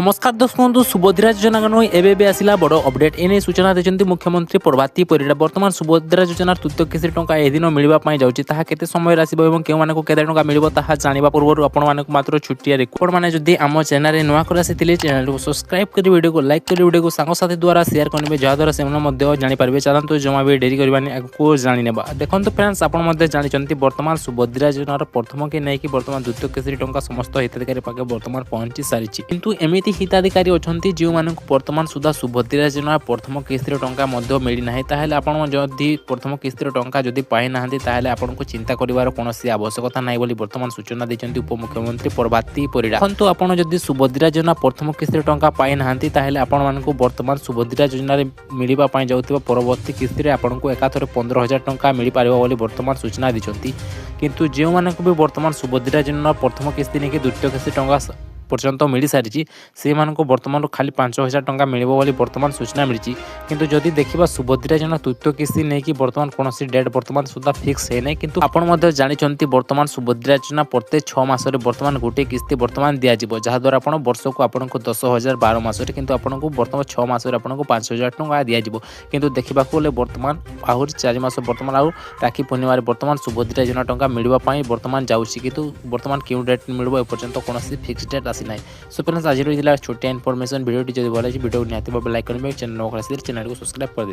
नमस्कार दोस्तों सुभद्रा योजना एवं आसला बड़ अपडेट एने सूचना देते मुख्यमंत्री प्रभाती परिड़ा बर्तमान सुभद्रा योजना तृतीय किस्ती टंका एदिन मिलवाई जाऊँगी केते समय आसो और केउमानकु केते टंका मिलिबो ताहा जानिबा पूर्व आपण मात्र छुट्टिया रिपोर्ट मैंने जदि आम चैनल नुआ कर आसी चैनल को सब्सक्राइब कर वीडियो को लाइक कर वीडियो को सांगसाथी द्वारा शेयर करेंगे जहाँद्वारा से जानीपारे चलते जमा भी डेरी करवानी आगे जाने देखो फ्रेंड्स आपड़ जानते बर्तमान सुभद्रा योजना प्रथम के नहीं कि बर्तमान द्वितीय किस्ती टंका समस्त हिताधिकारी पाखे बर्तमान पहुंची सारी किंतु एमती हिताधिकारी अच्छा जो मानक बर्तमान सुधा सुभद्रा योजना प्रथम किस्तिर टंका मिलना ताहले आपण जदि प्रथम किस्तिर टंका जदि पाई ना ताहले आपनको चिंता करिवार कोनोसी आवश्यकता नाही बोली वर्तमान सूचना देछन्ती उपमुख्यमंत्री प्रभाती परिड़ा तो आपण जदि सुभद्रा योजना प्रथम किस्तिर टंका पाई ना ताहले आपण मानक वर्तमान सुभद्रा योजना रे मिलिबा पाई जाउतिबा परवर्ती किस्तिर आपनको एकाथरे 15,000 टंका मिल पारिबा बोली वर्तमान सूचना देछन्ती किंतु जो मानक भी वर्तमान सुभद्रा योजना प्रथम किस्ती नहीं कि द्वितीय किस्ती टंका पर्यंत मिल सारी से बर्तमान खाली 5,000 टंका मिलिबो बोली वर्तमान सूचना मिली किंतु जदि देखिबा सुभद्रा योजना तृतीय किस्ती नहीं कि बर्तमान कौन डेट बर्तमान सुधा फिक्स है नहीं किंतु आपण जानी बर्तमान सुभद्रा योजना प्रत्येक 6 मासरे बर्तमान गोटे किस्ती बर्तमान दिज्व जहाँद्वारा आप वर्ष को आपको 10,000 12 मासरे किंतु आपको बर्तमान 6 मासरे आपको 5,000 टंका दिज्व किंतु देखा बर्तमान आहरी 4 मास बर्तमान आउ राखी पूर्णिमा बर्तमान सुभद्रा योजना टंका मिलवाई बर्तमान जाऊँगी किंतु बर्तमान क्यों डेट मिल एपर्यंत कौन फिक्स डेट आसी ना सो फ्रेंड्स आज छोटिया इनफॉरमेशन वीडियो जब भल वीडियो निहाती लाइक करेंगे चैनल को सब्सक्राइब कर देंगे।